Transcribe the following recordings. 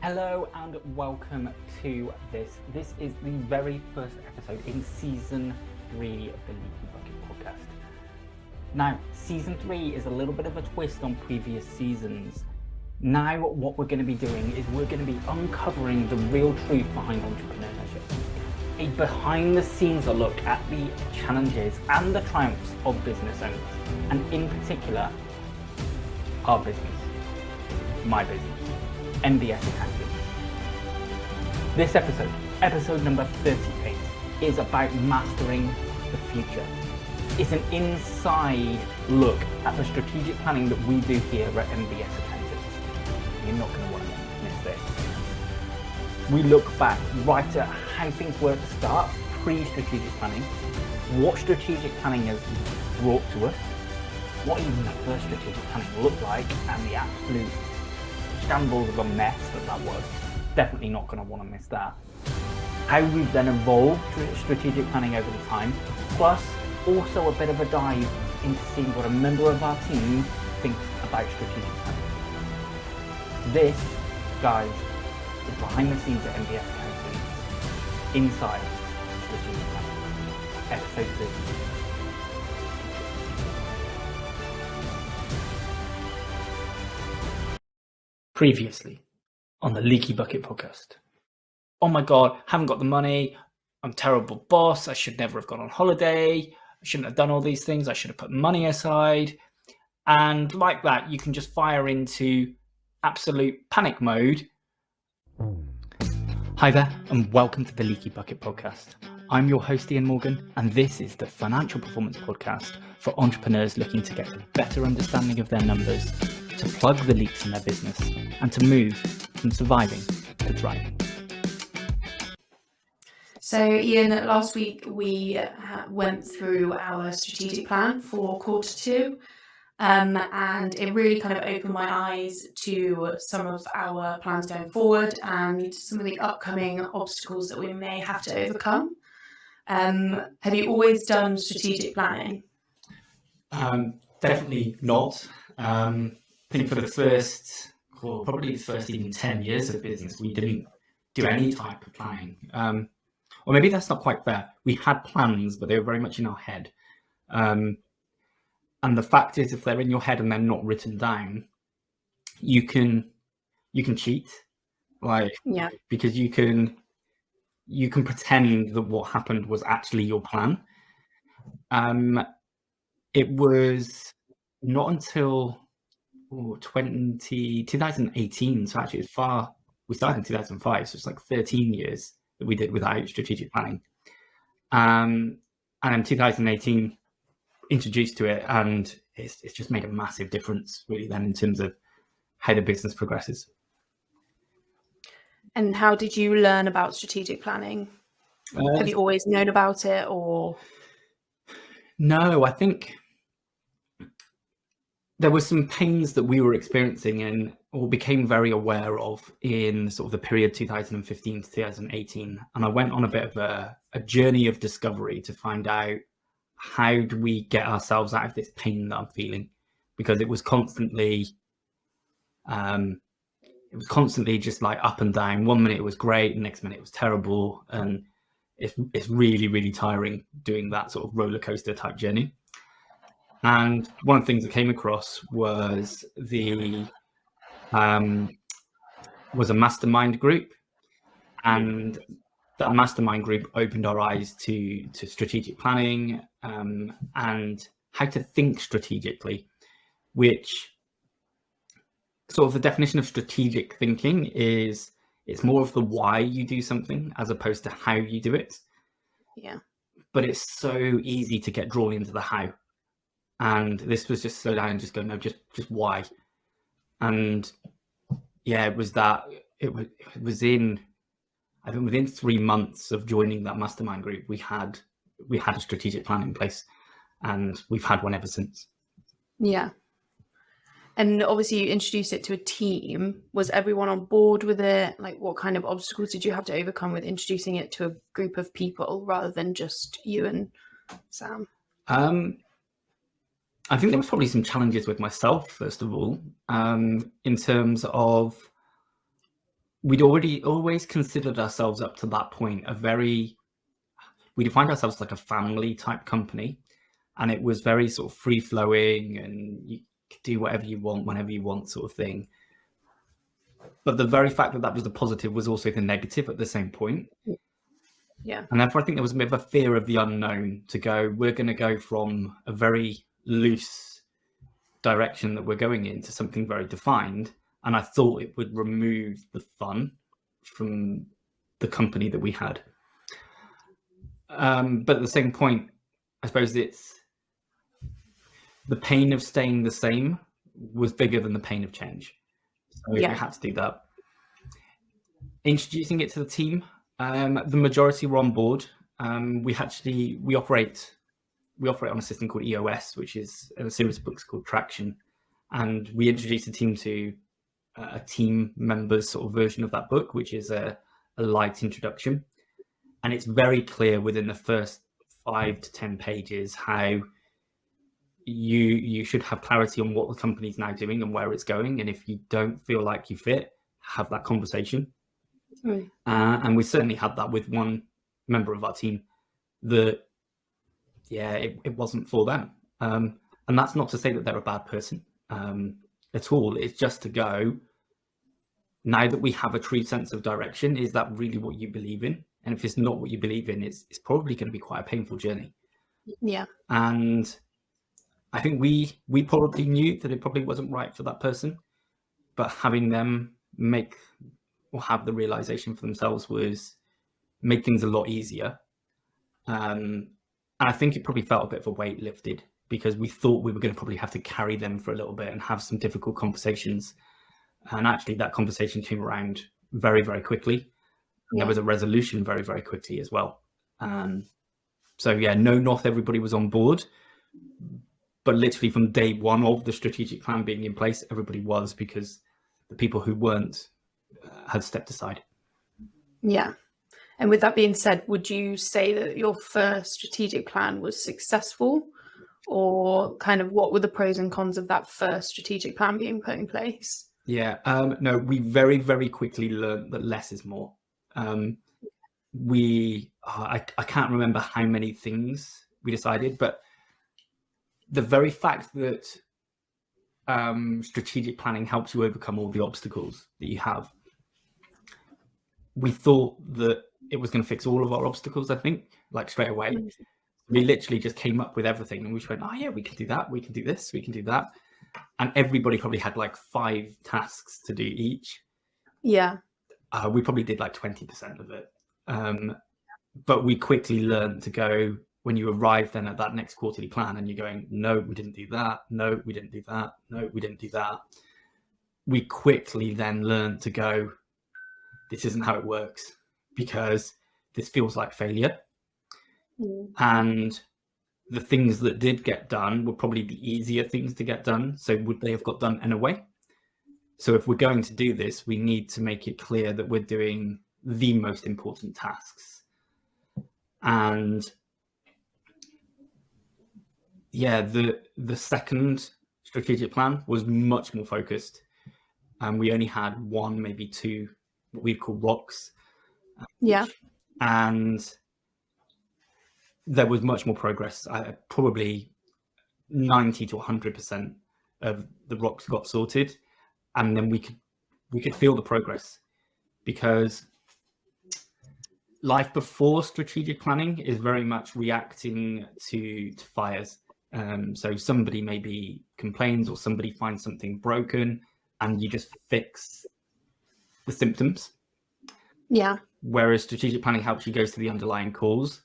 Hello and welcome to this. This is the very first episode in season 3 of the Leaky Bucket podcast. Now, season 3 is a little bit of a twist on previous seasons. Now, what we're going to be doing is we're going to be uncovering the real truth behind entrepreneurship. A behind the scenes look at the challenges and the triumphs of business owners, and in particular, our business, my business. MBS Accountants. This episode number 38, is about mastering the future. It's an inside look at the strategic planning that we do here at MBS Accountants. You're not going to want to miss this. We look back right at how things were at the start, pre-strategic planning, what strategic planning has brought to us, what even the first strategic planning looked like, and the absolute shambles of a mess that was. Definitely not going to want to miss that. How we've then evolved strategic planning over the time, plus also a bit of a dive into seeing what a member of our team thinks about strategic planning. This, guys, is behind the scenes at MBS Accountants, inside strategic planning. Episode 30. Previously on the Leaky Bucket podcast. Oh my God, haven't got the money. I'm a terrible boss. I should never have gone on holiday. I shouldn't have done all these things. I should have put money aside. And like that, you can just fire into absolute panic mode. Hi there, and welcome to the Leaky Bucket podcast. I'm your host, Ian Morgan, and this is the financial performance podcast for entrepreneurs looking to get a better understanding of their numbers, to plug the leaks in their business, and to move from surviving to thriving. So Ian, last week we went through our strategic plan for Q2, and it really kind of opened my eyes to some of our plans going forward and some of the upcoming obstacles that we may have to overcome. Have you always done strategic planning? Definitely not. I think for the first, or probably the first even 10 years of business, we didn't do any type of planning. Or maybe that's not quite fair. We had plans, but they were very much in our head. And the fact is, if they're in your head and they're not written down, you can cheat, because you can pretend that what happened was actually your plan. It was not until 2018, so actually we started in 2005, so it's like 13 years that we did without strategic planning. And in 2018, introduced to it, and it's just made a massive difference really then in terms of how the business progresses. And how did you learn about strategic planning? Have you always known about it, or? No, I think there were some pains that we were experiencing or became very aware of in sort of the period 2015 to 2018. And I went on a bit of a journey of discovery to find out how do we get ourselves out of this pain that I'm feeling, because it was constantly just like up and down. 1 minute it was great, the next minute it was terrible. And it's really, really tiring doing that sort of roller coaster type journey. And one of the things I came across was was a mastermind group, and that mastermind group opened our eyes to strategic planning and how to think strategically, which sort of the definition of strategic thinking is it's more of the why you do something as opposed to how you do it. Yeah. But it's so easy to get drawn into the how. And this was just slow down and just go, no, just why. And yeah, it was within 3 months of joining that mastermind group, we had a strategic plan in place, and we've had one ever since. Yeah. And obviously you introduced it to a team. Was everyone on board with it? Like, what kind of obstacles did you have to overcome with introducing it to a group of people rather than just you and Sam? I think there was probably some challenges with myself, first of all, in terms of we'd always considered ourselves up to that point we defined ourselves like a family type company, and it was very sort of free flowing and you could do whatever you want whenever you want sort of thing. But the very fact that was the positive was also the negative at the same point. Yeah. And therefore I think there was a bit of a fear of the unknown to go, we're going to go from a very loose direction that we're going in to something very defined. And I thought it would remove the fun from the company that we had. But at the same point, I suppose it's the pain of staying the same was bigger than the pain of change. So we had to do that. Introducing it to the team, the majority were on board. We operate on a system called EOS, which is a series of books called Traction, and we introduced the team to a team members sort of version of that book, which is a light introduction, and it's very clear within the first 5 to 10 pages how you should have clarity on what the company's now doing and where it's going, and if you don't feel like you fit, have that conversation. Right. And we certainly had that with one member of our team that it wasn't for them, and that's not to say that they're a bad person at all. It's just to go, now that we have a true sense of direction, is that really what you believe in? And if it's not what you believe in, it's probably going to be quite a painful journey. Yeah. And I think we probably knew that it probably wasn't right for that person, but having them have the realization for themselves made things a lot easier. And I think it probably felt a bit of a weight lifted, because we thought we were going to probably have to carry them for a little bit and have some difficult conversations. And actually that conversation came around very, very quickly. And there was a resolution very, very quickly as well. So not everybody was on board, but literally from day one of the strategic plan being in place, everybody was, because the people who weren't had stepped aside. Yeah. And with that being said, would you say that your first strategic plan was successful, or kind of what were the pros and cons of that first strategic plan being put in place? Yeah, no, we very, very quickly learned that less is more. I can't remember how many things we decided, but the very fact that strategic planning helps you overcome all the obstacles that you have, we thought that it was going to fix all of our obstacles, I think, like straight away. We literally just came up with everything and we just went, oh yeah, we can do that, we can do this, we can do that. And everybody probably had like 5 tasks to do each. Yeah. We probably did like 20% of it. But we quickly learned to go, when you arrive then at that next quarterly plan and you're going, no, we didn't do that. No, we didn't do that. No, we didn't do that. We quickly then learned to go, this isn't how it works, because this feels like failure. And the things that did get done were probably the easier things to get done. So would they have got done anyway? So if we're going to do this, we need to make it clear that we're doing the most important tasks. And the second strategic plan was much more focused. And we only had 1, maybe 2, what we'd call rocks. Yeah. And there was much more progress. Probably 90 to 100% of the rocks got sorted, and then we could feel the progress, because life before strategic planning is very much reacting to fires. So somebody maybe complains or somebody finds something broken, and you just fix the symptoms. Yeah. Whereas strategic planning helps you go to the underlying cause.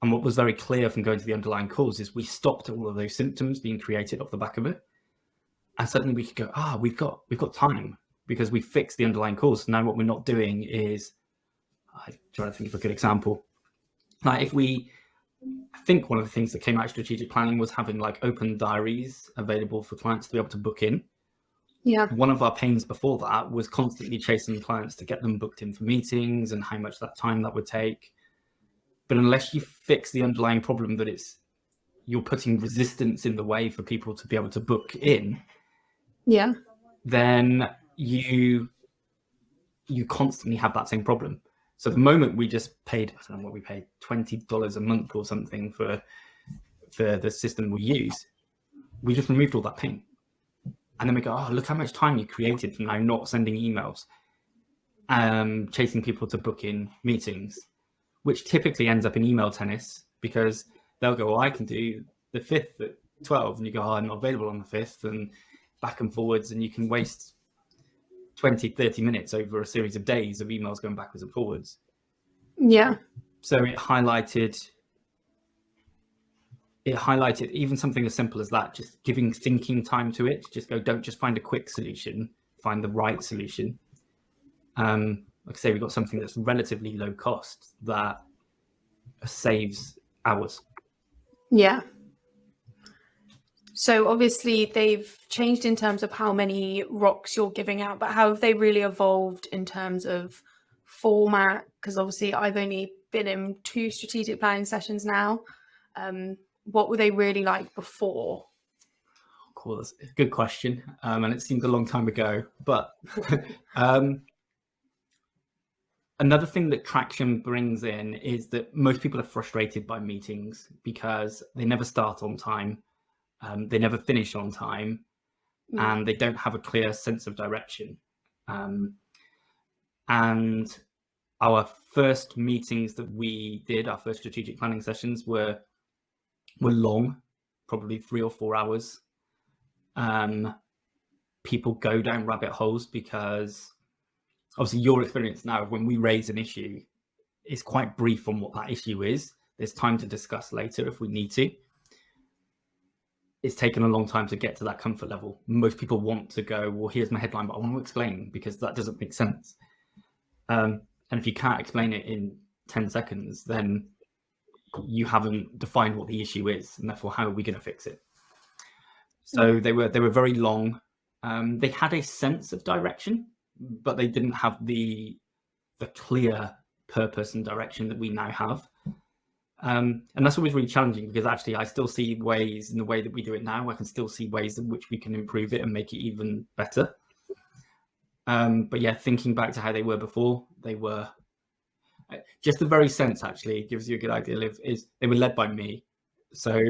And what was very clear from going to the underlying cause is we stopped all of those symptoms being created off the back of it. And suddenly we could go, we've got time, because we fixed the underlying cause. Now what we're not doing is, I'm trying to think of a good example. Like I think one of the things that came out of strategic planning was having like open diaries available for clients to be able to book in. Yeah. One of our pains before that was constantly chasing clients to get them booked in for meetings and how much that time that would take. But unless you fix the underlying problem, that you're putting resistance in the way for people to be able to book in, Yeah. then you you constantly have that same problem. So the moment we just paid, I don't know what we paid, $20 a month or something for the system we use, we just removed all that pain. And then we go, oh, look how much time you created from now not sending emails, chasing people to book in meetings, which typically ends up in email tennis, because they'll go, well, I can do the 5th at 12, and you go, oh, I'm not available on the 5th, and back and forwards, and you can waste 20, 30 minutes over a series of days of emails going backwards and forwards. Yeah. So it highlighted even something as simple as that, just giving thinking time to it. Just go, don't just find a quick solution, find the right solution. Like I say, we've got something that's relatively low cost that saves hours. Yeah. So obviously they've changed in terms of how many rocks you're giving out, but how have they really evolved in terms of format? Because obviously I've only been in 2 strategic planning sessions now. What were they really like before? Cool, that's a good question. And it seemed a long time ago, but another thing that Traction brings in is that most people are frustrated by meetings because they never start on time, they never finish on time, and they don't have a clear sense of direction. And our first meetings that we did, our first strategic planning sessions, were long, probably 3 or 4 hours. People go down rabbit holes because obviously your experience now, when we raise an issue, is quite brief on what that issue is. There's time to discuss later if we need to. It's taken a long time to get to that comfort level. Most people want to go, well, here's my headline, but I want to explain, because that doesn't make sense. And if you can't explain it in 10 seconds, then you haven't defined what the issue is, and therefore how are we going to fix it? So they were very long. They had a sense of direction, but they didn't have the clear purpose and direction that we now have. And that's always really challenging, because actually I still see ways in the way that we do it now. I can still see ways in which we can improve it and make it even better. But yeah, thinking back to how they were before, they were just the very sense actually gives you a good idea of is they were led by me. So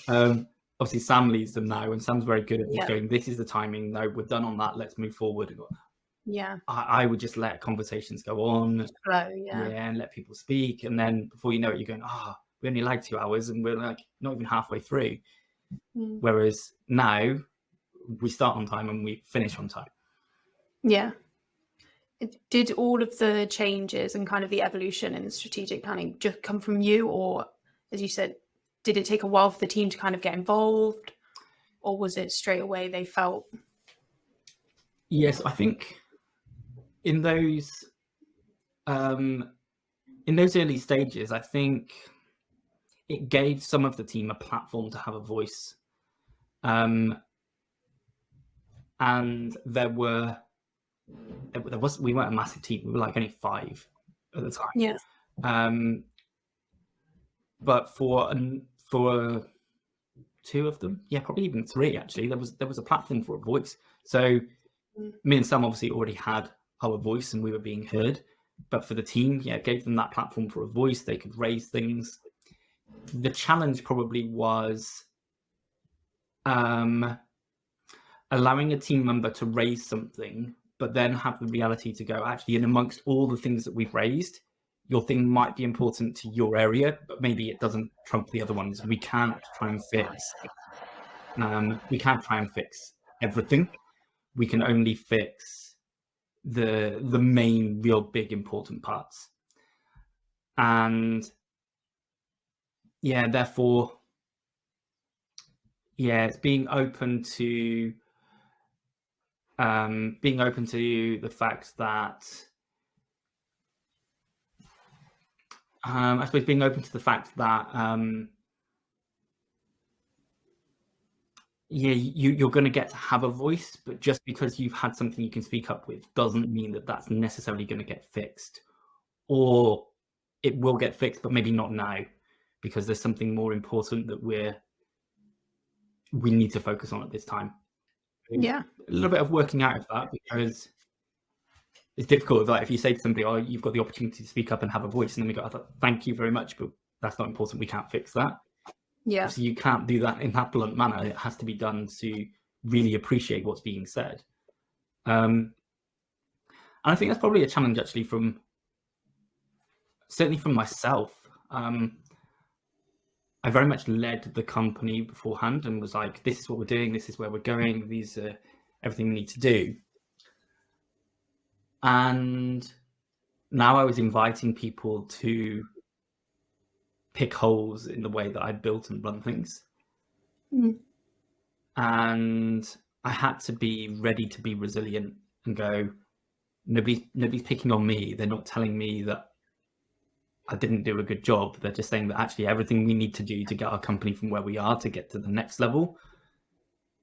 obviously Sam leads them now, and Sam's very good at just going, this is the timing, no, we're done on that, let's move forward. Yeah. I would just let conversations go on, flow, and let people speak, and then before you know it, you're going, we only like 2 hours, and we're like not even halfway through. Whereas now we start on time and we finish on time. Yeah. Did all of the changes and kind of the evolution in strategic planning just come from you, or as you said, did it take a while for the team to kind of get involved, or was it straight away they felt? Yes, I think in those early stages, I think it gave some of the team a platform to have a voice. And we weren't a massive team. We were like only 5 at the time. Yeah. But for 2 of them, probably even 3 actually, there was a platform for a voice. So me and Sam obviously already had our voice and we were being heard, but for the team, it gave them that platform for a voice. They could raise things. The challenge probably was allowing a team member to raise something, but then have the reality to go, actually, in amongst all the things that we've raised, your thing might be important to your area, but maybe it doesn't trump the other ones. We can't try and fix. We can't try and fix everything. We can only fix the main, real big, important parts. And therefore, it's being open to the fact that I suppose being open to the fact that you're going to get to have a voice, but just because you've had something you can speak up with doesn't mean that that's necessarily going to get fixed, or it will get fixed, but maybe not now, because there's something more important that we need to focus on at this time. Yeah. A little bit of working out of that, because it's difficult. Like if you say to somebody, "Oh, you've got the opportunity to speak up and have a voice," and then we go, "Thank you very much, but that's not important. We can't fix that." Yeah. So you can't do that in that blunt manner. It has to be done to really appreciate what's being said. And I think that's probably a challenge actually certainly from myself. I very much led the company beforehand and was like, this is what we're doing, this is where we're going, these are everything we need to do. And now I was inviting people to pick holes in the way that I built and run things. And I had to be ready to be resilient and go, nobody's picking on me. They're not telling me that I didn't do a good job. They're just saying that actually everything we need to do to get our company from where we are to get to the next level,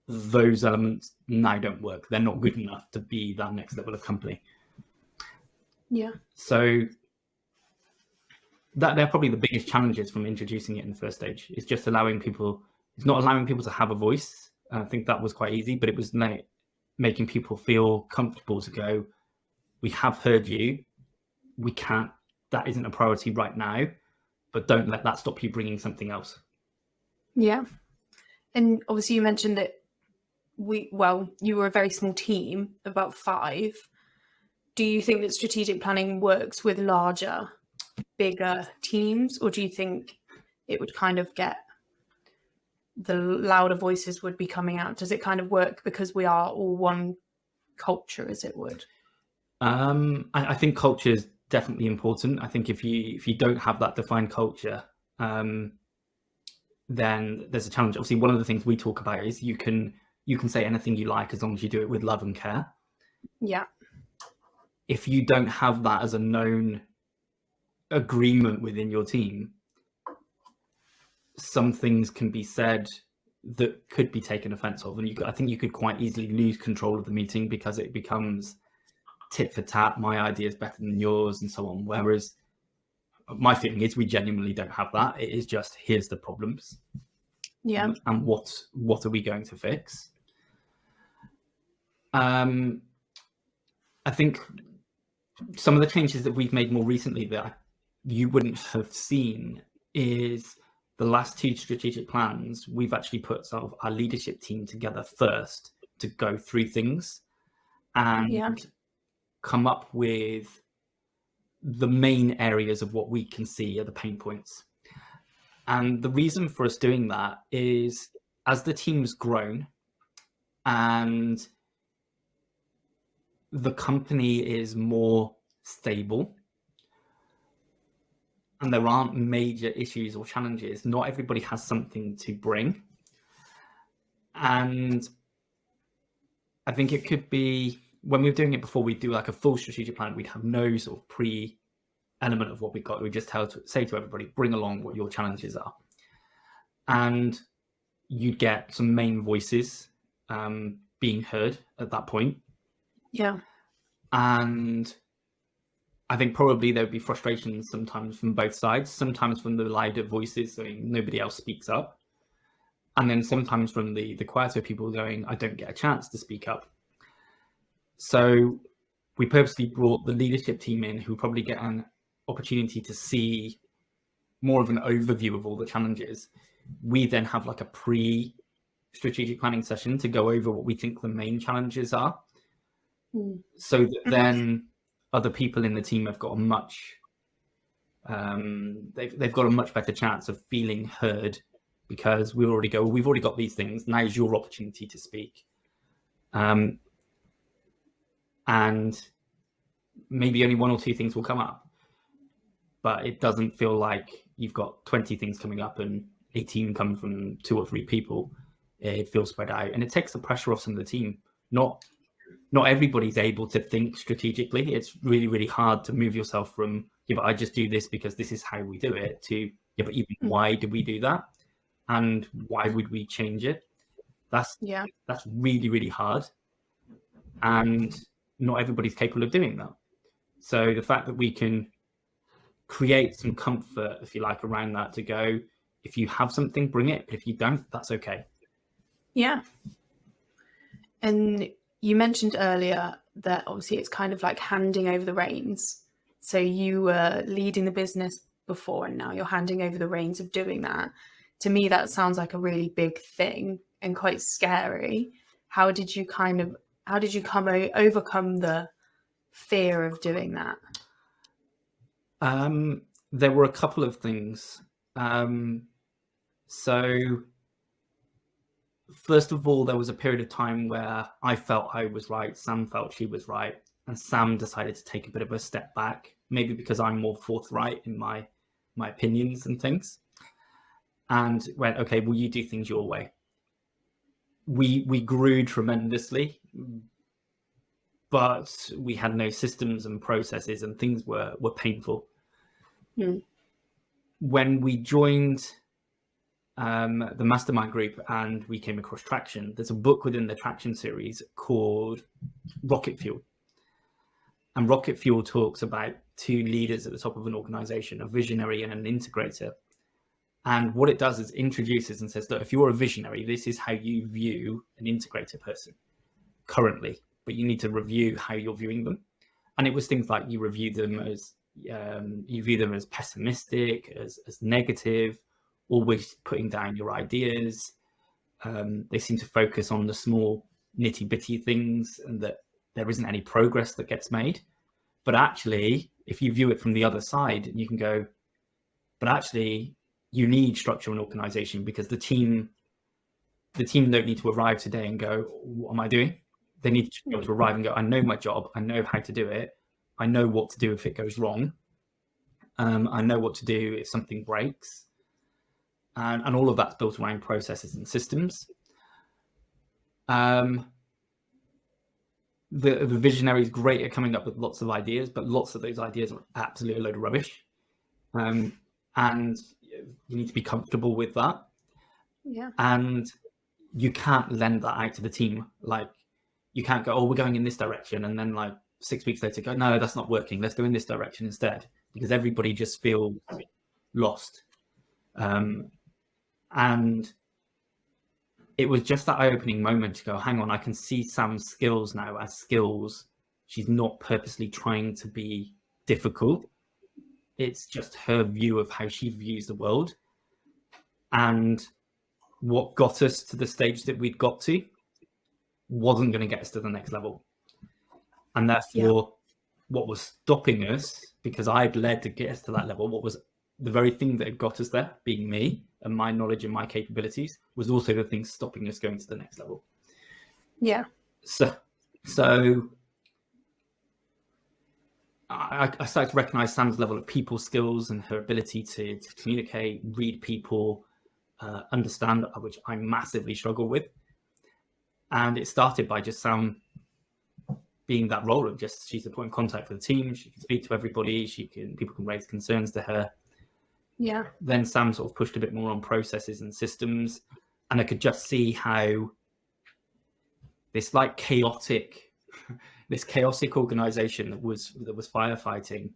those elements now don't work. They're not good enough to be that next level of company. Yeah. So they're probably the biggest challenges from introducing it in the first stage. It's just it's not allowing people to have a voice. And I think that was quite easy, but it was making people feel comfortable to go, we have heard you. That isn't a priority right now, but don't let that stop you bringing something else. Yeah. And obviously you mentioned that you were a very small team, about 5. Do you think that strategic planning works with larger, bigger teams, or do you think it would kind of the louder voices would be coming out? Does it kind of work because we are all one culture, as it would? I think culture is definitely important. I think if you don't have that defined culture, then there's a challenge. Obviously, one of the things we talk about is you can say anything you like as long as you do it with love and care. Yeah. If you don't have that as a known agreement within your team, some things can be said that could be taken offense of, and I think you could quite easily lose control of the meeting because it becomes tit for tat, my idea is better than yours, and so on. Whereas my feeling is we genuinely don't have that. It is just, here's the problems. Yeah. And what are we going to fix? I think some of the changes that we've made more recently that you wouldn't have seen is the last 2 strategic plans. We've actually put sort of our leadership team together first to go through things and come up with the main areas of what we can see are the pain points. And the reason for us doing that is as the team's grown and the company is more stable and there aren't major issues or challenges, not everybody has something to bring. And I think it could be, when we were doing it before, we'd do like a full strategic plan. We'd have no sort of element of what we got. We just say to everybody, bring along what your challenges are. And you'd get some main voices being heard at that point. Yeah. And I think probably there would be frustrations sometimes from both sides, sometimes from the louder voices saying nobody else speaks up. And then sometimes from the quieter people going, I don't get a chance to speak up. So we purposely brought the leadership team in who probably get an opportunity to see more of an overview of all the challenges. We then have like a pre-strategic planning session to go over what we think the main challenges are. So that then other people in the team have got a much, they've got a much better chance of feeling heard because we've already got these things. Now's your opportunity to speak. And maybe only 1 or 2 things will come up, but it doesn't feel like you've got 20 things coming up and 18 come from 2 or 3 people. It feels spread out and it takes the pressure off some of the team. Not everybody's able to think strategically. It's really, really hard to move yourself from, yeah, but I just do this because this is how we do it, to, yeah, but even why do we do that? And why would we change it? That's really, really hard. And not everybody's capable of doing that. So the fact that we can create some comfort, if you like, around that to go, if you have something, bring it. But if you don't, that's okay. Yeah. And you mentioned earlier that obviously it's kind of like handing over the reins. So you were leading the business before and now you're handing over the reins of doing that. To me, that sounds like a really big thing and quite scary. How did you overcome the fear of doing that? There were a couple of things. So first of all, there was a period of time where I felt I was right, Sam felt she was right, and Sam decided to take a bit of a step back, maybe because I'm more forthright in my opinions and things, and went, okay, will you do things your way? We grew tremendously, but we had no systems and processes, and things were painful. When we joined the mastermind group and we came across Traction, there's a book within the Traction series called Rocket Fuel. And Rocket Fuel talks about two leaders at the top of an organization, a visionary and an integrator. And what it does is introduces and says, look, if you're a visionary, this is how you view an integrator person currently, but you need to review how you're viewing them. And it was things like you view them as pessimistic, as negative, always putting down your ideas. They seem to focus on the small nitty-bitty things and that there isn't any progress that gets made. But actually, if you view it from the other side, you can go, but actually you need structure and organization, because the team don't need to arrive today and go, what am I doing? They need to be able to arrive and go, I know my job, I know how to do it, I know what to do if it goes wrong, I know what to do if something breaks, and all of that's built around processes and systems. The visionary is great at coming up with lots of ideas, but lots of those ideas are absolutely a load of rubbish, and you need to be comfortable with that. Yeah. And you can't lend that out to the team. Like, you can't go, oh, we're going in this direction, and then like 6 weeks later go, no, that's not working, let's go in this direction instead, because everybody just feels lost. And it was just that eye-opening moment to go, hang on, I can see Sam's skills now as skills. She's not purposely trying to be difficult. It's just her view of how she views the world. And what got us to the stage that we'd got to wasn't going to get us to the next level. And therefore, what was stopping us, because I'd led to get us to that level, what was the very thing that had got us there, being me and my knowledge and my capabilities, was also the thing stopping us going to the next level. Yeah. So I started to recognize Sam's level of people skills and her ability to communicate, read people, understand, which I massively struggle with. And it started by just Sam being that role of just, she's the point of contact for the team. She can speak to everybody. People can raise concerns to her. Yeah. Then Sam sort of pushed a bit more on processes and systems, and I could just see how this chaotic organization that was firefighting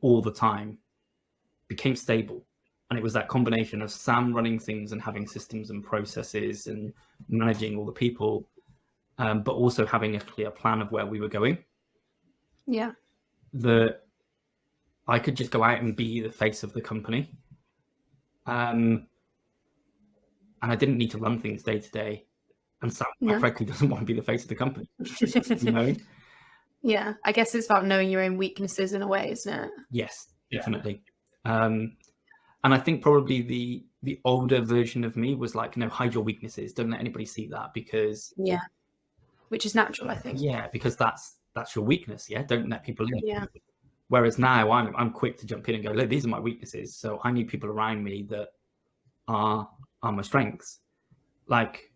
all the time became stable. And it was that combination of Sam running things and having systems and processes and managing all the people, but also having a clear plan of where we were going. Yeah. That I could just go out and be the face of the company. And I didn't need to run things day to day. And Sam, frankly, doesn't want to be the face of the company. You know? Yeah. I guess it's about knowing your own weaknesses in a way, isn't it? Yes, definitely. And I think probably the older version of me was like, no, hide your weaknesses. Don't let anybody see that, because... Yeah. Which is natural, I think. Yeah, because that's your weakness. Yeah, don't let people in. Yeah. Whereas now I'm quick to jump in and go, look, these are my weaknesses. So I need people around me that are my strengths. Like,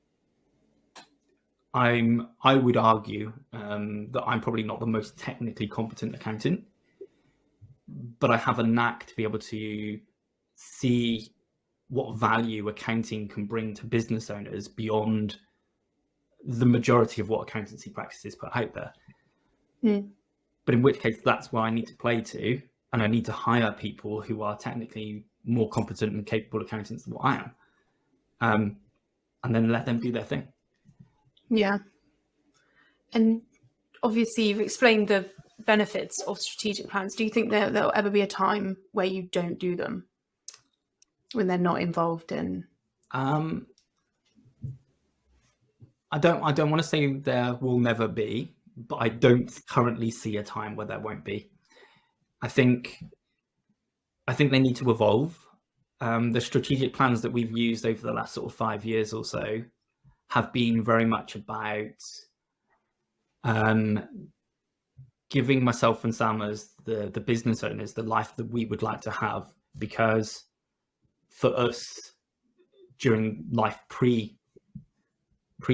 I would argue that I'm probably not the most technically competent accountant, but I have a knack to be able to see what value accounting can bring to business owners beyond the majority of what accountancy practices put out there. But in which case, that's where I need to play to, and I need to hire people who are technically more competent and capable accountants than what I am, and then let them do their thing. Yeah. And obviously you've explained the benefits of strategic plans. Do you think there'll ever be a time where you don't do them, when they're not involved in? I don't want to say there will never be, but I don't currently see a time where there won't be. I think they need to evolve. The strategic plans that we've used over the last sort of 5 years or so have been very much about giving myself and Sam as the business owners the life that we would like to have, because for us during life pre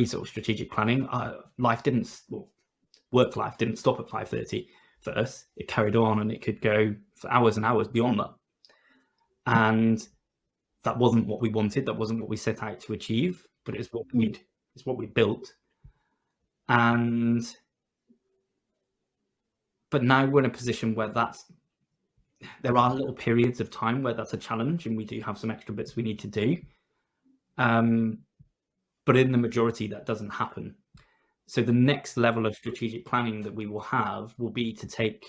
sort of strategic planning, work life didn't stop at 5:30 for us. It carried on, and it could go for hours and hours beyond that. And that wasn't what we wanted. That wasn't what we set out to achieve, but it's what we built. But now we're in a position where there are little periods of time where that's a challenge, and we do have some extra bits we need to do. But in the majority, that doesn't happen. So the next level of strategic planning that we will have will be to take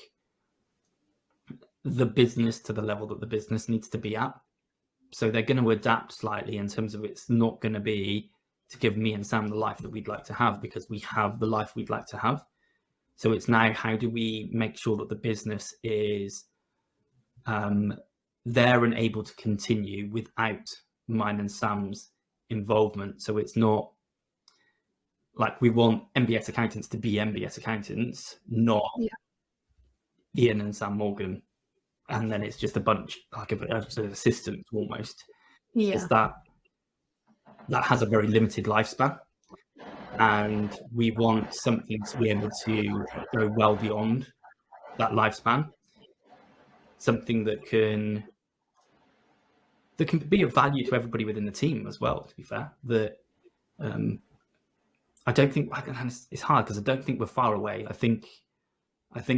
the business to the level that the business needs to be at. So they're going to adapt slightly in terms of, it's not going to be to give me and Sam the life that we'd like to have, because we have the life we'd like to have. So it's now, how do we make sure that the business is there and able to continue without mine and Sam's involvement? So it's not like we want MBS Accountants to be MBS Accountants, not Ian and Sam Morgan, and then it's just a bunch like of assistants almost. It's that has a very limited lifespan, and we want something to be able to go well beyond that lifespan, something that can be of value to everybody within the team as well, to be fair. That I don't think, it's hard because I don't think we're far away. I think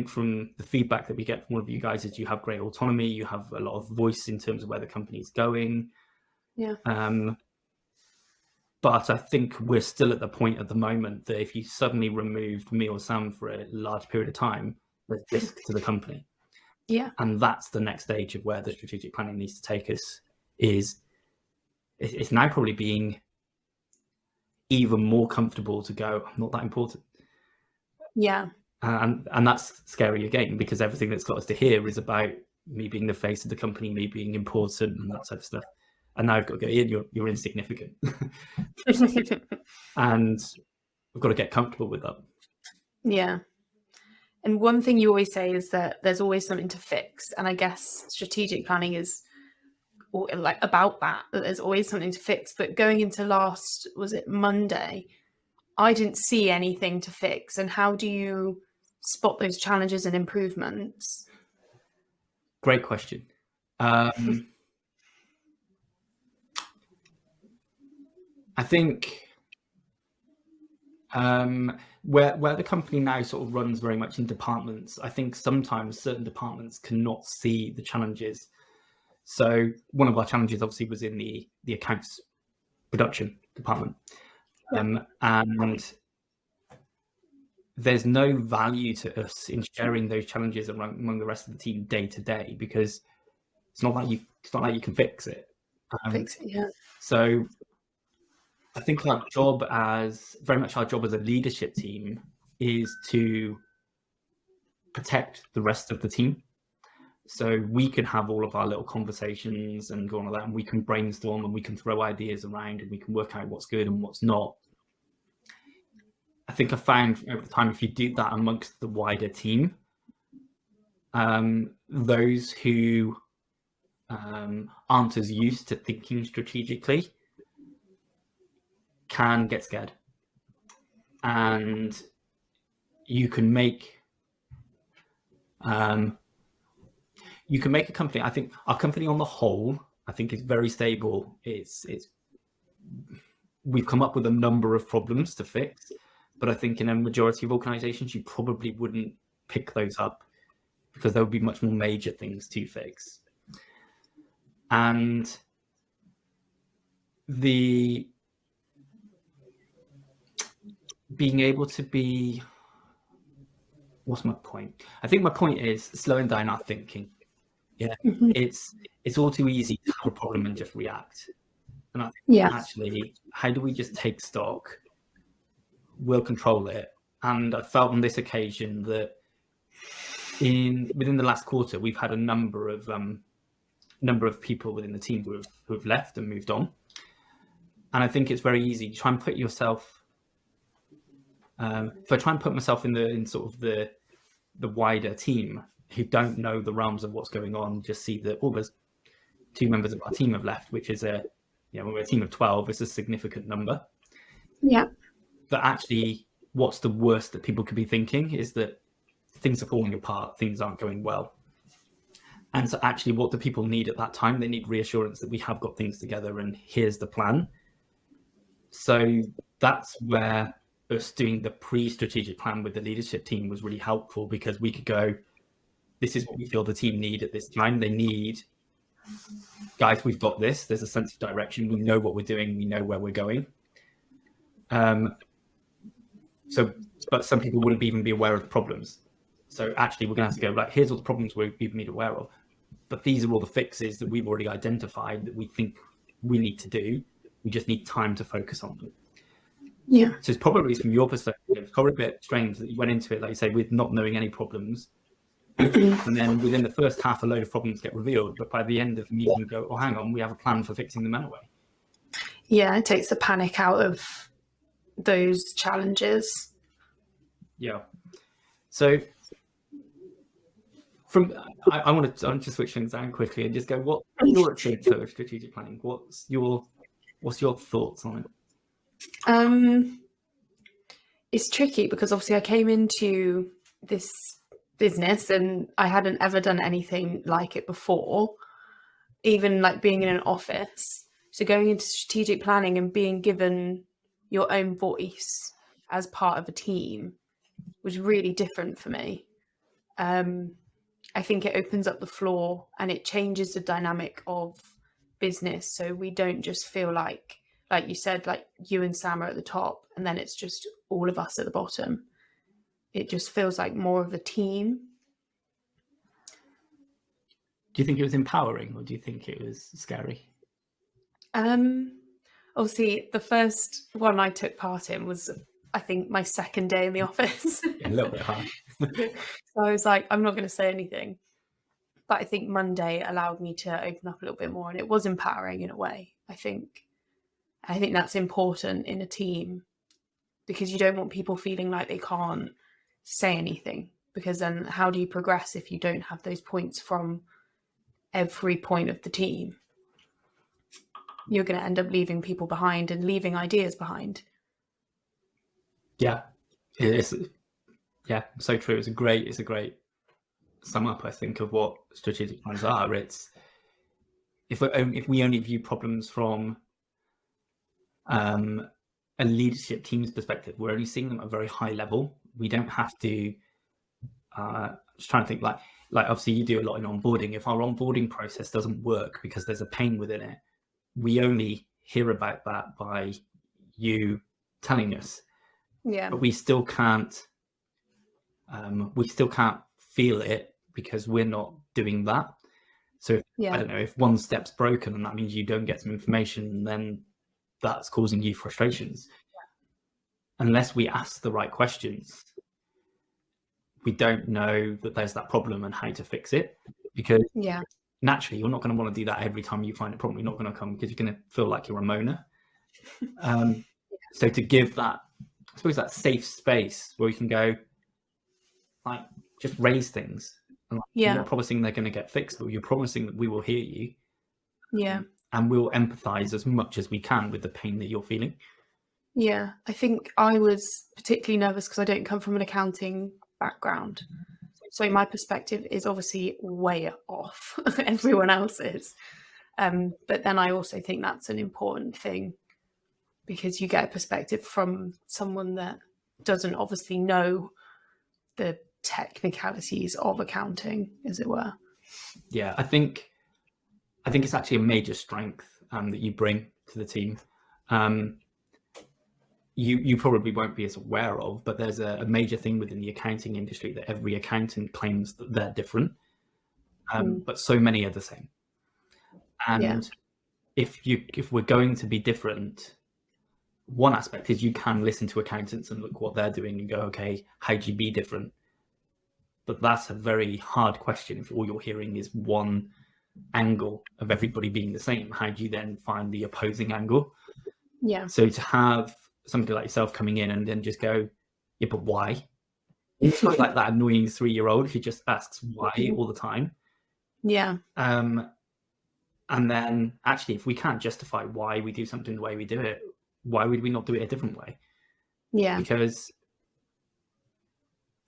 from the feedback that we get from all of you guys is you have great autonomy, you have a lot of voice in terms of where the company's going. But I think we're still at the point at the moment that if you suddenly removed me or Sam for a large period of time, there's risk to the company. And that's the next stage of where the strategic planning needs to take us. It's now probably being even more comfortable to go, I'm not that important. And that's scary again, because everything that's got us to here is about me being the face of the company, me being important, and that type of stuff. And now I've got to go, Ian, you're insignificant. And we've got to get comfortable with that. And one thing you always say is that there's always something to fix. And I guess strategic planning is like about that there's always something to fix. But going into was it Monday, I didn't see anything to fix. And how do you spot those challenges and improvements? Great question. I think where the company now sort of runs very much in departments, I think sometimes certain departments cannot see the challenges. So one of our challenges obviously was in the accounts production department. And there's no value to us in sharing those challenges among the rest of the team day to day, because it's not like you can fix it. So I think our job as a leadership team is to protect the rest of the team. So we can have all of our little conversations and go on like that, and we can brainstorm and we can throw ideas around and we can work out what's good and what's not. I think I found over time, if you do that amongst the wider team, those who aren't as used to thinking strategically can get scared, and you can make a company. I think our company on the whole, I think, is very stable. We've come up with a number of problems to fix, but I think in a majority of organizations, you probably wouldn't pick those up because there would be much more major things to fix. And being able to be what's my point? I think my point is slowing down our thinking. Yeah, it's all too easy to have a problem and just react. And I think actually, how do we just take stock? We'll control it. And I felt on this occasion that within the last quarter, we've had a number of people within the team who have left and moved on. And I think it's very easy to try and put yourself. If I try and put myself in sort of the wider team who don't know the realms of what's going on, just see that there's 2 members of our team have left, which is when we're a team of 12, it's a significant number. Yeah. But actually, what's the worst that people could be thinking is that things are falling apart, things aren't going well. And so actually, what do people need at that time? They need reassurance that we have got things together and here's the plan. So that's where us doing the pre-strategic plan with the leadership team was really helpful, because we could go, this is what we feel the team need at this time. They need, guys, we've got this. There's a sense of direction. We know what we're doing. We know where we're going. But some people wouldn't even be aware of the problems. So actually, we're going to have to go, like, here's all the problems we've made aware of. But these are all the fixes that we've already identified that we think we need to do. We just need time to focus on them. Yeah. So it's probably, from your perspective, it's probably a bit strange that you went into it, like you say, with not knowing any problems. And then within the first half, a load of problems get revealed. But by the end of the meeting, you go, oh, hang on, we have a plan for fixing them anyway. Yeah, it takes the panic out of those challenges. Yeah. So I want to switch things down quickly and just go, what your approach to strategic planning? What's your thoughts on it? It's tricky because obviously I came into this business and I hadn't ever done anything like it before, even like being in an office. So going into strategic planning and being given your own voice as part of a team was really different for me. I think it opens up the floor and it changes the dynamic of business. So we don't just feel like you said, like you and Sam are at the top and then it's just all of us at the bottom. It just feels like more of a team. Do you think it was empowering or do you think it was scary? Obviously, the first one I took part in was, I think, my second day in the office. A little bit hard. So I was like, I'm not going to say anything. But I think Monday allowed me to open up a little bit more, and it was empowering in a way. I think that's important in a team, because you don't want people feeling like they can't say anything, because then how do you progress if you don't have those points from every point of the team? You're going to end up leaving people behind and leaving ideas behind. Yeah, it's so true. It's a great sum up, I think, of what strategic plans are. It's if we only view problems from a leadership team's perspective, we're only seeing them at a very high level. We don't have to. Just trying to think, like obviously you do a lot in onboarding. If our onboarding process doesn't work because there's a pain within it, we only hear about that by you telling us. Yeah. But we still can't feel it because we're not doing that. So I don't know, if one step's broken and that means you don't get some information, then that's causing you frustrations. Yeah. Unless we ask the right questions, we don't know that there's that problem and how to fix it, because naturally you're not going to want to do that every time you find a problem. You're not going to come because you're going to feel like you're a moaner. So to give that, I suppose, that safe space where you can go, like, just raise things. And you're not promising they're going to get fixed, but you're promising that we will hear you. Yeah. And we'll empathize as much as we can with the pain that you're feeling. Yeah. I think I was particularly nervous because I don't come from an accounting background. So my perspective is obviously way off everyone else's. But then I also think that's an important thing, because you get a perspective from someone that doesn't obviously know the technicalities of accounting, as it were. Yeah, I think it's actually a major strength that you bring to the team. you probably won't be as aware of, but there's a major thing within the accounting industry that every accountant claims that they're different, but so many are the same. And if we're going to be different, one aspect is you can listen to accountants and look what they're doing and go, okay, how'd you be different? But that's a very hard question if all you're hearing is one angle of everybody being the same. How do you then find the opposing angle? Yeah. So to have somebody like yourself coming in and then just go, yeah, but why? It's not like that annoying 3-year-old who just asks why all the time. Yeah. And then actually, if we can't justify why we do something the way we do it, why would we not do it a different way? Yeah. Because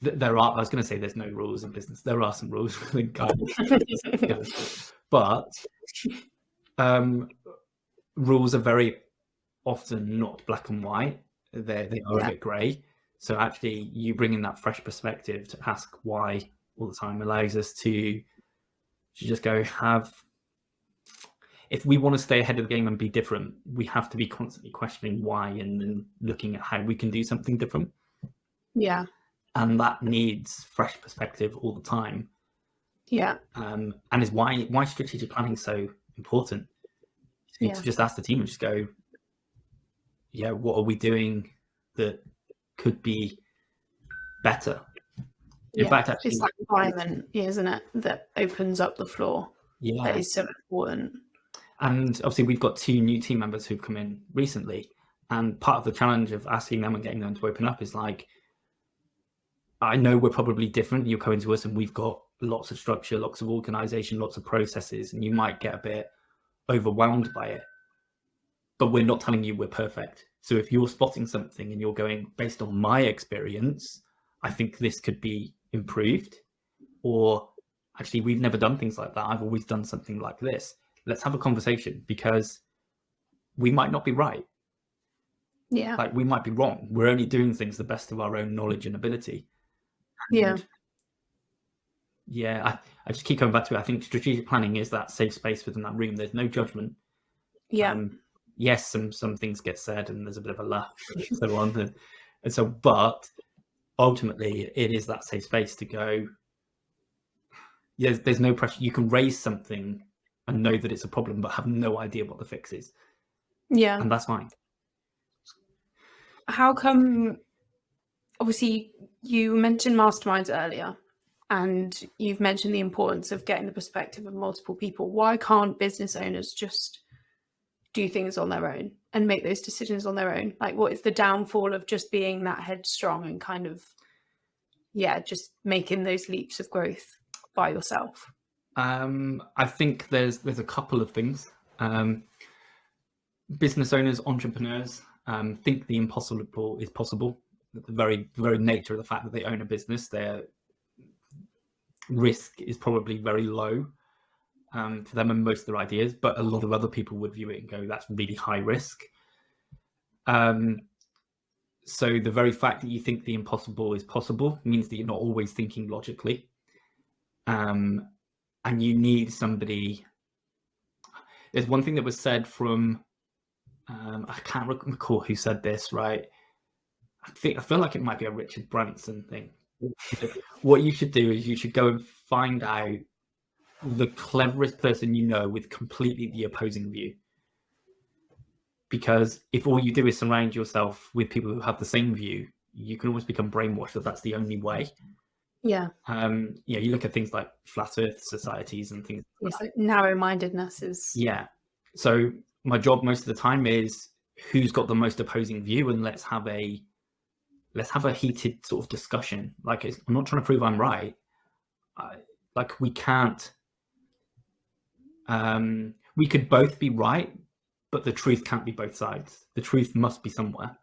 there are, I was going to say there's no rules in business. There are some rules, but rules are very often not black and white. They are a bit grey. So actually, you bring in that fresh perspective to ask why all the time allows us to just go if we want to stay ahead of the game and be different, we have to be constantly questioning why and then looking at how we can do something different. Yeah. And that needs fresh perspective all the time. Yeah. And is why strategic planning is so important. You need to just ask the team and just go, yeah, what are we doing that could be better? In fact, actually, it's that environment, isn't it, that opens up the floor. Yeah, that is so important. And obviously, we've got 2 new team members who've come in recently, and part of the challenge of asking them and getting them to open up is like, I know we're probably different. You're coming to us, and we've got lots of structure, lots of organization, lots of processes, and you might get a bit overwhelmed by it. But we're not telling you we're perfect. So if you're spotting something and you're going, based on my experience, I think this could be improved, or actually, we've never done things like that. I've always done something like this. Let's have a conversation, because we might not be right. Yeah. Like, we might be wrong. We're only doing things the best of our own knowledge and ability. And I just keep coming back to it. I think strategic planning is that safe space within that room. There's no judgment. Yeah. Yes, some things get said and there's a bit of a laugh and so on. And so, but ultimately, it is that safe space to go, there's no pressure. You can raise something and know that it's a problem, but have no idea what the fix is. Yeah. And that's fine. How come, obviously, you mentioned masterminds earlier, and you've mentioned the importance of getting the perspective of multiple people. Why can't business owners just do things on their own and make those decisions on their own? Like, what is the downfall of just being that headstrong and kind of, just making those leaps of growth by yourself? I think there's a couple of things. Business owners, entrepreneurs, think the impossible is possible. The very, very nature of the fact that they own a business, their risk is probably very low for them and most of their ideas, but a lot of other people would view it and go, that's really high risk. So the very fact that you think the impossible is possible means that you're not always thinking logically. And you need somebody. There's one thing that was said from, I can't recall who said this, right? I feel like it might be a Richard Branson thing. What you should do is you should go and find out the cleverest person you know with completely the opposing view. Because if all you do is surround yourself with people who have the same view, you can almost become brainwashed that that's the only way. Yeah. You look at things like flat Earth societies and things. It's like narrow-mindedness is. Yeah. So my job most of the time is who's got the most opposing view, and let's have a heated sort of discussion. Like, I'm not trying to prove I'm right. Like, we can't. We could both be right, but the truth can't be both sides. The truth must be somewhere.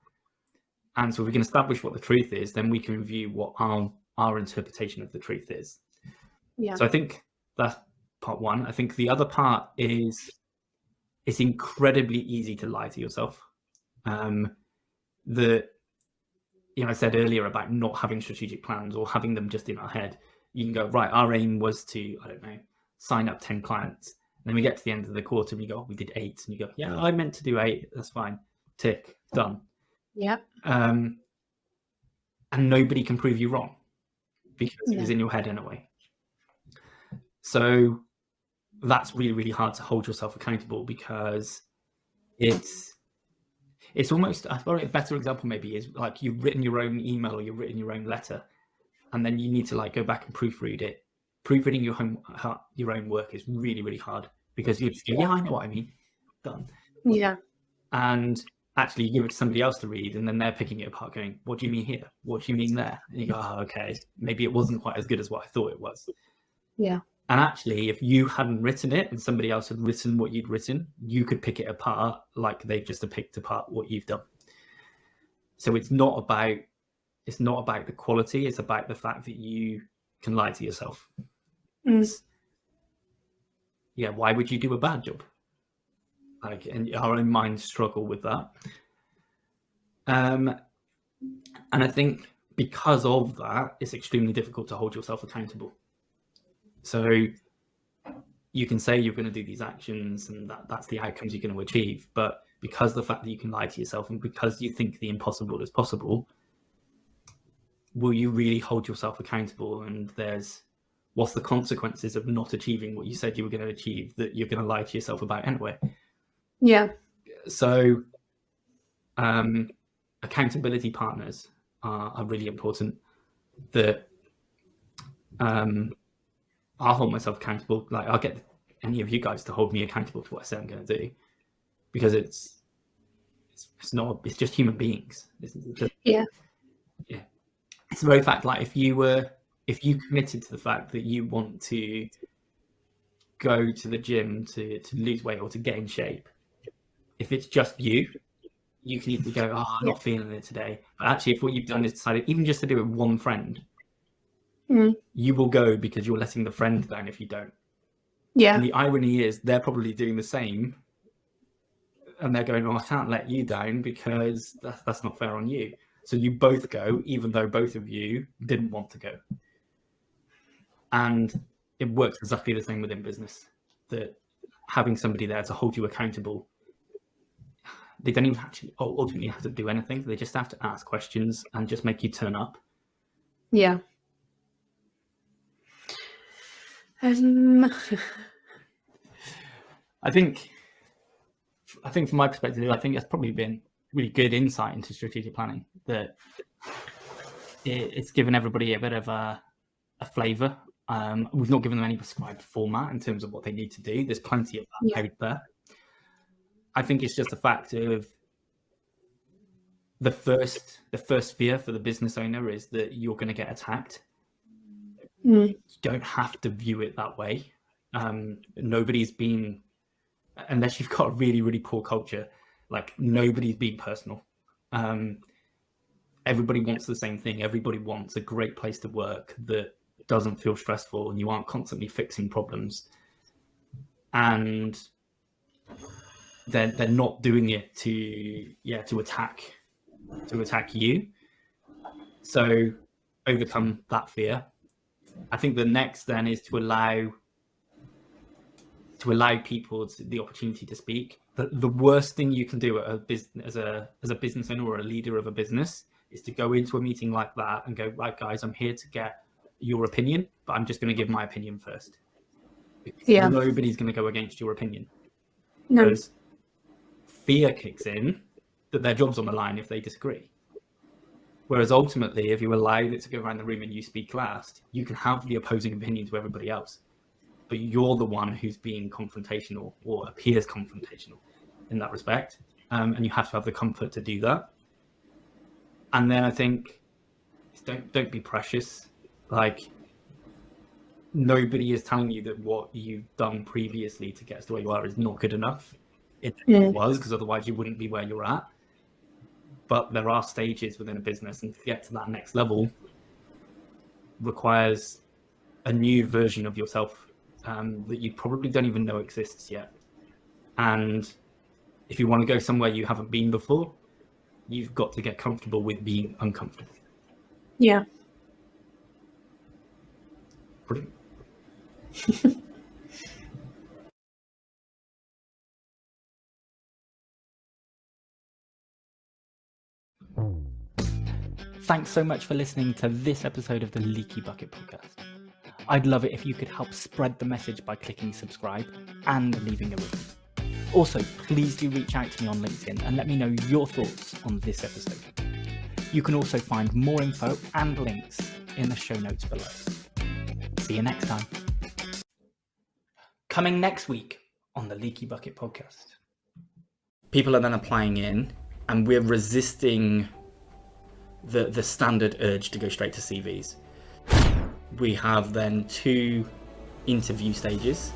And so if we can establish what the truth is, then we can review what our interpretation of the truth is. Yeah. So I think that's part one. I think the other part is it's incredibly easy to lie to yourself. I said earlier about not having strategic plans or having them just in our head. You can go, right, our aim was to, I don't know, sign up 10 clients. And then we get to the end of the quarter and you go, we did 8. And you go, yeah, I meant to do 8. That's fine. Tick, done. Yeah. and nobody can prove you wrong because it was No. in your head anyway. So that's really, really hard to hold yourself accountable, because it's almost, I thought a better example maybe is like you've written your own email or you've written your own letter, and then you need to like go back and proofread it. Proofreading your own work is really, really hard, because you just go, yeah, I know what I mean, done. Yeah. And actually you give it to somebody else to read, and then they're picking it apart going, what do you mean here? What do you mean there? And you go, oh, okay, maybe it wasn't quite as good as what I thought it was. Yeah. And actually, if you hadn't written it and somebody else had written what you'd written, you could pick it apart like they've just picked apart what you've done. So it's not about the quality, it's about the fact that you can lie to yourself. Yeah, why would you do a bad job? Like, and our own minds struggle with that. And I think because of that, it's extremely difficult to hold yourself accountable. So you can say you're going to do these actions and that's the outcomes you're going to achieve, but because the fact that you can lie to yourself and because you think the impossible is possible, will you really hold yourself accountable? And what's the consequences of not achieving what you said you were going to achieve that you're going to lie to yourself about anyway? Yeah. So accountability partners are really important. That I'll hold myself accountable. Like, I'll get any of you guys to hold me accountable to what I say I'm going to do, because it's just human beings. It's the very fact, like, if you committed to the fact that you want to go to the gym to lose weight or to get in shape, if it's just you can either go, oh, I'm not feeling it today. But actually, if what you've done is decided even just to do it with one friend, you will go because you're letting the friend down if you don't. Yeah. And the irony is they're probably doing the same, and they're going, oh, I can't let you down because that's not fair on you. So you both go, even though both of you didn't want to go. And it works exactly the same within business, that having somebody there to hold you accountable, they don't even actually ultimately have to do anything. They just have to ask questions and just make you turn up. Yeah. I think from my perspective, I think that's probably been really good insight into strategic planning, that it's given everybody a bit of a flavour. We've not given them any prescribed format in terms of what they need to do. There's plenty of that out there. I think it's just a fact of the first fear for the business owner is that you're going to get attacked. You don't have to view it that way. Nobody's been, unless you've got a really, really poor culture, like, nobody's being personal. Everybody wants the same thing. Everybody wants a great place to work that doesn't feel stressful and you aren't constantly fixing problems. And they're not doing it to attack you. So overcome that fear. I think the next then is to allow people the opportunity to speak. The worst thing you can do as a business owner or a leader of a business is to go into a meeting like that and go, right, guys, I'm here to get your opinion, but I'm just going to give my opinion first. Nobody's going to go against your opinion. Because fear kicks in that their job's on the line if they disagree. Whereas ultimately, if you allow it to go around the room and you speak last, you can have the opposing opinion to everybody else. But you're the one who's being confrontational or appears confrontational in that respect. And you have to have the comfort to do that. And then I think, don't be precious. Like, nobody is telling you that what you've done previously to get to where you are is not good enough. It was, because otherwise you wouldn't be where you're at. But there are stages within a business, and to get to that next level requires a new version of yourself that you probably don't even know exists yet. And if you want to go somewhere you haven't been before, you've got to get comfortable with being uncomfortable. Yeah. Brilliant. thanks so much for listening to this episode of the Leaky Bucket podcast. I'd love it if you could help spread the message by clicking subscribe and leaving a review. Also, please do reach out to me on LinkedIn and let me know your thoughts on this episode. You can also find more info and links in the show notes below. See you next time. Coming next week on the Leaky Bucket podcast. People are then applying in, and we're resisting the standard urge to go straight to CVs. We have then 2 interview stages.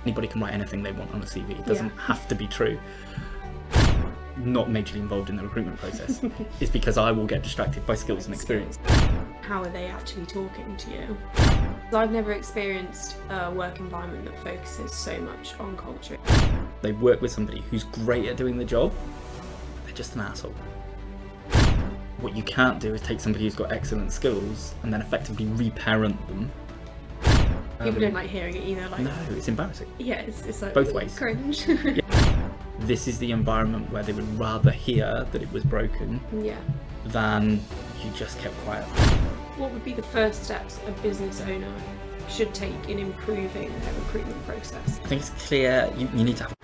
Anybody can write anything they want on a CV. It doesn't have to be true. Not majorly involved in the recruitment process. It's because I will get distracted by skills and experience. How are they actually talking to you? I've never experienced a work environment that focuses so much on culture. They work with somebody who's great at doing the job. They're just an asshole. What you can't do is take somebody who's got excellent skills and then effectively reparent them. People don't like hearing it either. Like, no, it's embarrassing. Yeah, it's like both ways. Cringe. This is the environment where they would rather hear that it was broken than you just kept quiet. What would be the first steps a business owner should take in improving their recruitment process? I think it's clear you need to have